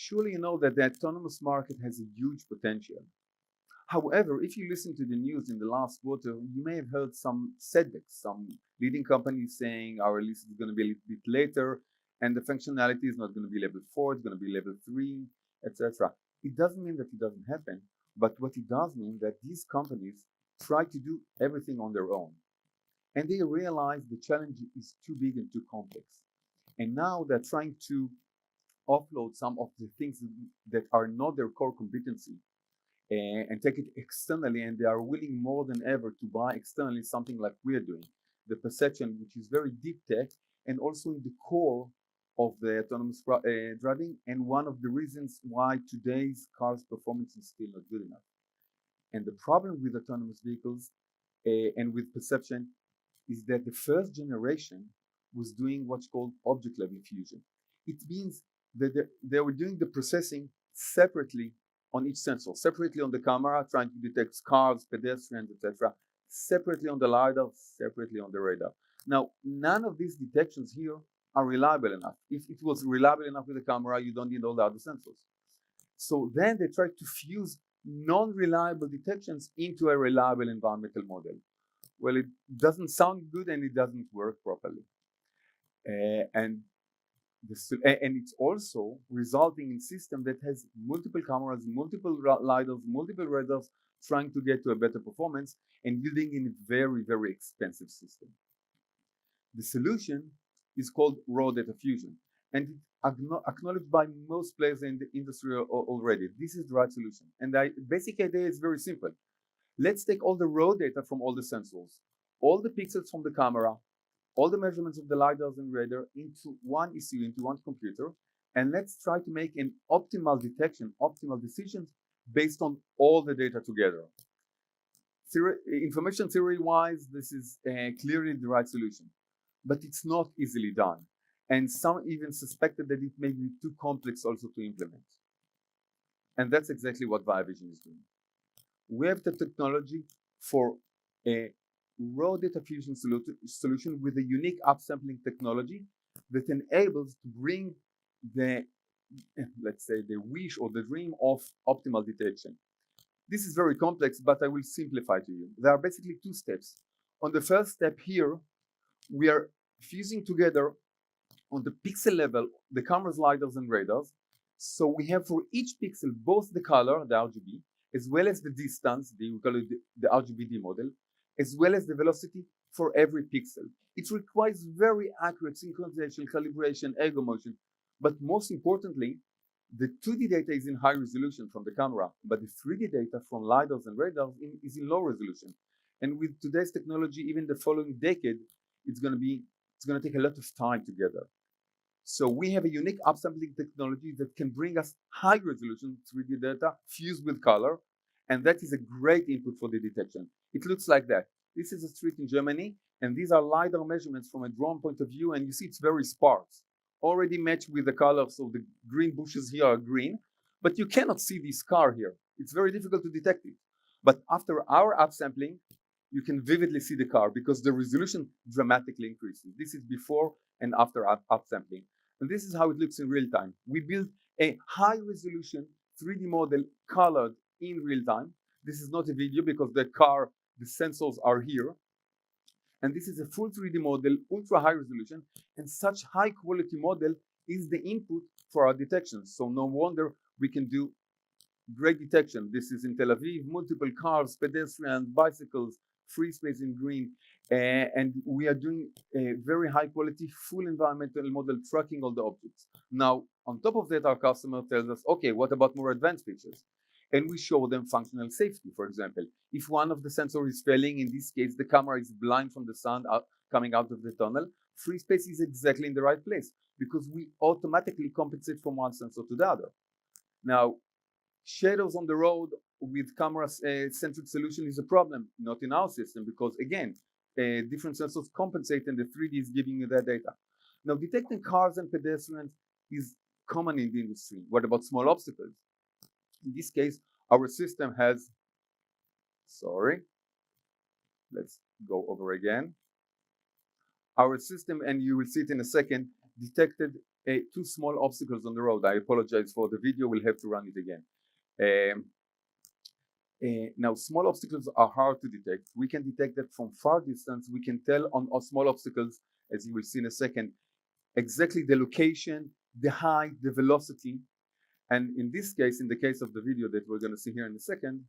Surely you know that the autonomous market has a huge potential. However, if you listen to the news in the last quarter, you may have heard some setbacks, some leading companies saying our release is going to be a little bit later, and the functionality is not going to be level 4, it's going to be level 3, etc. It doesn't mean that it doesn't happen, but what it does mean that these companies try to do everything on their own. And they realize the challenge is too big and too complex. And now they're trying to offload some of the things that are not their core competency and take it externally, and they are willing more than ever to buy externally something like we're doing, the perception, which is very deep tech and also in the core of the autonomous driving, and one of the reasons why today's cars performance is still not good enough. And the problem with autonomous vehicles and with perception is that the first generation was doing what's called object level fusion. It means that they were doing the processing separately on each sensor, separately on the camera, trying to detect cars, pedestrians, etc., separately on the LiDAR, separately on the radar. Now, none of these detections here are reliable enough. If it was reliable enough with the camera, you don't need all the other sensors. So then they try to fuse non-reliable detections into a reliable environmental model. Well, it doesn't sound good and it doesn't work properly. And it's also resulting in a system that has multiple cameras, multiple LiDARs, multiple radars, trying to get to a better performance and building in a very, very expensive system. The solution is called raw data fusion, and it's acknowledged by most players in the industry already. This is the right solution. And the basic idea is very simple. Let's take all the raw data from all the sensors, all the pixels from the camera, all the measurements of the LiDARs and radar into one ECU, into one computer, and let's try to make an optimal detection, optimal decisions based on all the data together. Information theory-wise, this is clearly the right solution, but it's not easily done. And some even suspected that it may be too complex also to implement. And that's exactly what VAYAVISION is doing. We have the technology for a raw data fusion solution with a unique upsampling technology that enables to bring the, let's say, the wish or the dream of optimal detection. This is very complex, but I will simplify to you. There are basically two steps. On the first step here, we are fusing together on the pixel level the cameras, LiDARs, and radars. So we have for each pixel both the color, the RGB, as well as the distance, we call it the RGBD model, as well as the velocity for every pixel. It requires very accurate synchronization, calibration, ergo motion, but most importantly, the 2D data is in high resolution from the camera, but the 3D data from LiDARs and radars is in low resolution. And with today's technology, even the following decade, it's going to take a lot of time together. So we have a unique upsampling technology that can bring us high resolution 3D data fused with color, and that is a great input for the detection. It looks like that. This is a street in Germany, and these are LiDAR measurements from a drone point of view, and you see it's very sparse, already matched with the color, so the green bushes here are green, but you cannot see this car here. It's very difficult to detect it. But after our upsampling, you can vividly see the car because the resolution dramatically increases. This is before and after upsampling. And this is how it looks in real time. We build a high resolution 3D model colored in real time. This is not a video because the sensors are here. And this is a full 3D model, ultra high resolution, and such high quality model is the input for our detection. So no wonder we can do great detection. This is in Tel Aviv, multiple cars, pedestrians, bicycles, free space in green, and we are doing a very high quality full environmental model tracking all the objects. Now, on top of that, our customer tells us, okay, what about more advanced features? And we show them functional safety. For example, if one of the sensors is failing, in this case, the camera is blind from the sun coming out of the tunnel, free space is exactly in the right place because we automatically compensate from one sensor to the other. Now, shadows on the road with camera-centric solution is a problem, not in our system, because again, different sensors compensate and the 3D is giving you that data. Now, detecting cars and pedestrians is common in the industry. What about small obstacles? In this case, our system has, let's go over again. Our system, and you will see it in a second, detected two small obstacles on the road. I apologize for the video, we'll have to run it again. Now, small obstacles are hard to detect. We can detect that from far distance. We can tell on small obstacles, as you will see in a second, exactly the location, the height, the velocity. And in this case, in the case of the video that we're going to see here in a second,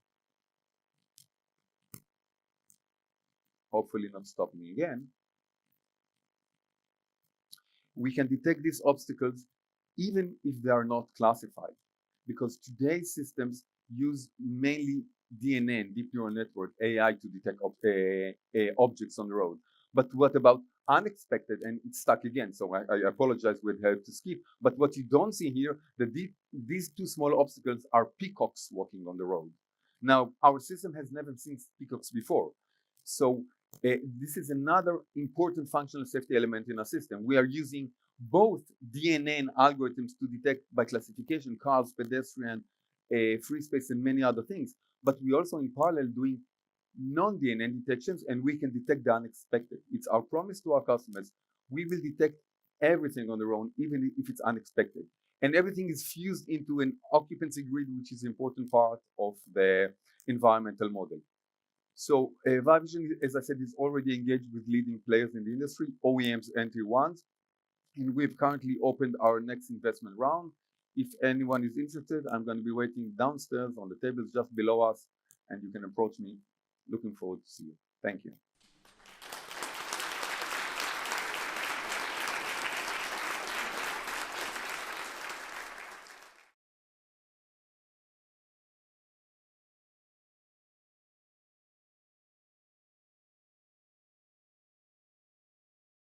hopefully not stop me again, we can detect these obstacles even if they are not classified, because today's systems use mainly DNN, deep neural network, AI, to detect objects on the road. But what about unexpected? And it's stuck again, so I apologize, we'd have to skip. But what you don't see here, these two small obstacles are peacocks walking on the road. Now, our system has never seen peacocks before. So this is another important functional safety element in our system. We are using both DNN algorithms to detect by classification cars, pedestrian, free space, and many other things. But we also in parallel doing non-DNN detections, and we can detect the unexpected. It's our promise to our customers. We will detect everything on the road, even if it's unexpected. And everything is fused into an occupancy grid, which is an important part of the environmental model. So VAYAVISION, as I said, is already engaged with leading players in the industry, OEMs and Tier 1s, and we've currently opened our next investment round. If anyone is interested, I'm going to be waiting downstairs on the tables just below us, and you can approach me. Looking forward to see you. Thank you.